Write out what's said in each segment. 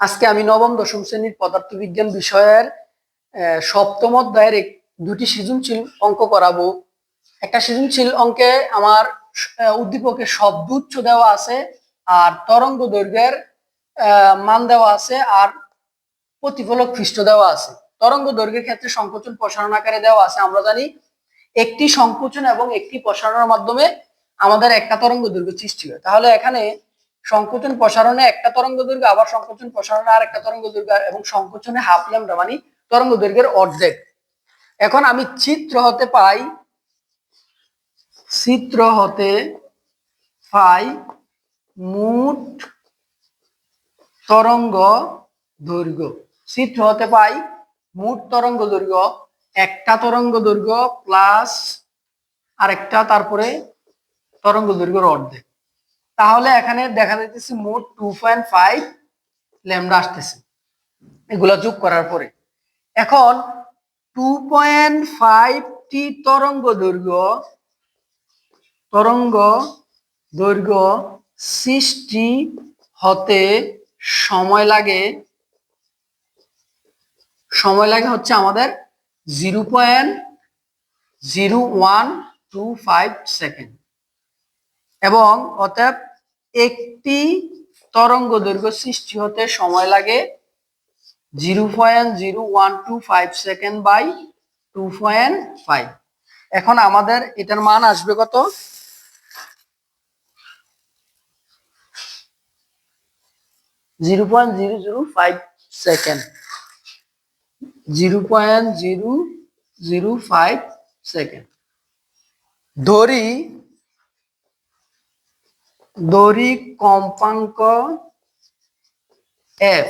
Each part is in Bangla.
আজকে আমি নবম দশম শ্রেণীর পদার্থবিজ্ঞান বিষয়ের সপ্তম অধ্যায়ের দুটি সৃজনশীল অঙ্ক করাবো। একটা সৃজনশীল অঙ্কে আমার উদ্দীপকের শব্দ উচ্চ দেওয়া আছে, আর তরঙ্গ দৈর্ঘ্যের মান দেওয়া আছে, আর প্রতিফলক পৃষ্ঠ দেওয়া আছে। তরঙ্গ দৈর্ঘ্যের ক্ষেত্রে সংকোচন প্রসারণ আকারে দেওয়া আছে। আমরা জানি একটি সংকোচন এবং একটি প্রসারণের মাধ্যমে আমাদের একটা তরঙ্গ দৈর্ঘ্য সৃষ্টি হয়। তাহলে এখানে সংকোচন প্রসারণে একটা তরঙ্গ দৈর্ঘ্য, আবার সংকোচন প্রসারণে আর একটা তরঙ্গ দৈর্ঘ্য, এবং সংকোচনে হাফ ল্যামডা মানে তরঙ্গ দৈর্ঘ্যের অর্ধেক। এখন আমি চিত্র হতে পাই মোট তরঙ্গ দৈর্ঘ্য। চিত্র হতে পাই মোট তরঙ্গ দৈর্ঘ্য, একটা তরঙ্গ দৈর্ঘ্য প্লাস আরেকটা, তারপরে তরঙ্গ দৈর্ঘ্যের অর্ধেক। তাহলে এখানে দেখা যাইতেছে মোট 2.5 ল্যামডা আসতেছে এগুলা যোগ করার পরে। এখন 2.5 টি তরঙ্গ দৈর্ঘ্য সৃষ্টি হতে সময় লাগে হচ্ছে আমাদের 0.0125 সেকেন্ড, এবং অতএব একটি তরঙ্গ দৈর্ঘ্য সৃষ্টি হতে সময় লাগে 0.0125 সেকেন্ড বাই 2.5। এখন আমাদের এটার মান আসবে কত? 0.005 সেকেন্ড। 0.005 সেকেন্ড। দড়ি কম্পাঙ্ক f।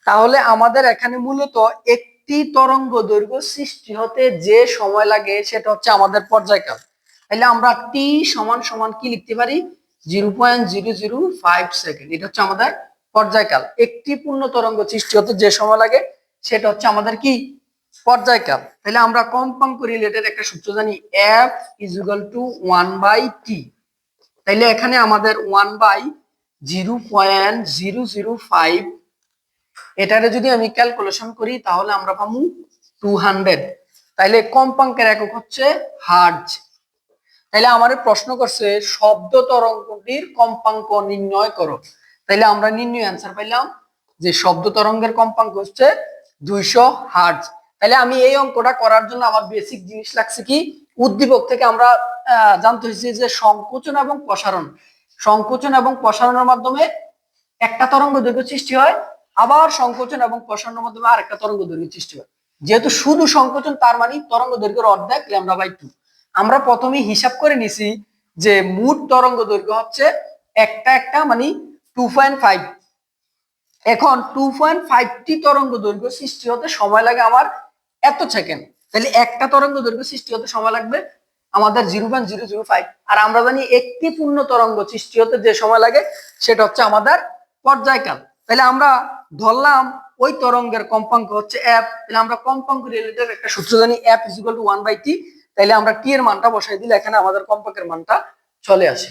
তাহলে আমাদের এখানে মূলত একটি তরঙ্গ দৈর্ঘ্য সৃষ্টি হতে যে সময় লাগে সেটা হচ্ছে আমাদের পর্যায়কাল। তাহলে আমরা t সমান সমান কি লিখতে পারি? 0.005 সেকেন্ড। এটা হচ্ছে আমাদের পর্যায়কাল। একটি পূর্ণ তরঙ্গ সৃষ্টি হতে যে সময় লাগে সেটা হচ্ছে আমাদের কি? পর্যায়কাল। তাহলে আমরা কম্পাঙ্ক রিলেটেড একটা সূত্র জানি, f = 1/t। তাইলে এখানে আমাদের 1/0.005, এটারে যদি আমি ক্যালকুলেশন করি তাহলে আমরা পাবো 200। তাইলে কম্পাঙ্কের একক হচ্ছে হার্জ। তাইলে আমাদের প্রশ্ন করছে শব্দ তরঙ্গটির কম্পাঙ্ক নির্ণয় করো। তাইলে আমরা নির্ণয় অ্যান্সার পাইলাম যে শব্দ তরঙ্গের কম্পাঙ্ক হচ্ছে 200 হার্জ। তাইলে আমি এই অঙ্কটা করার জন্য আমার বেসিক জিনিস লাগছে কি? উদ্দীপক থেকে আমরা জানতে হয়েছে যে সংকোচন এবং প্রসারণের মাধ্যমে একটা তরঙ্গ দৈর্ঘ্য সৃষ্টি হয়, আবার সংকোচন এবং প্রসারণের মাধ্যমে আরেকটা তরঙ্গ দৈর্ঘ্য সৃষ্টি হয়। যেহেতু শুধু সংকোচন, তার মানে তরঙ্গ দৈর্ঘ্যের অর্ধেক λ/2। আমরা প্রথমেই হিসাব করে নিছি যে মোট তরঙ্গ দৈর্ঘ্য হচ্ছে একটা মানে 2.5। এখন 2.5 টি তরঙ্গ দৈর্ঘ্য সৃষ্টি হতে সময় লাগে আমার এত সেকেন্ড। তাহলে একটা তরঙ্গ দৈর্ঘ্য সৃষ্টি হতে সময় লাগবে আমাদের 0.005। আর আমরা জানি একটি পূর্ণ তরঙ্গ সৃষ্টি হতে যে সময় লাগে সেটা হচ্ছে আমাদের পর্যায়কাল। তাহলে আমরা ধরলাম ওই তরঙ্গের কম্পাঙ্ক হচ্ছে f। তাহলে আমরা কম্পাঙ্ক রিলেটেড একটা সূত্র জানি, f = 1/t। তাহলে আমরা t এর মানটা বসাই দিলে এখানে আমাদের কম্পাঙ্কের মানটা চলে আসে।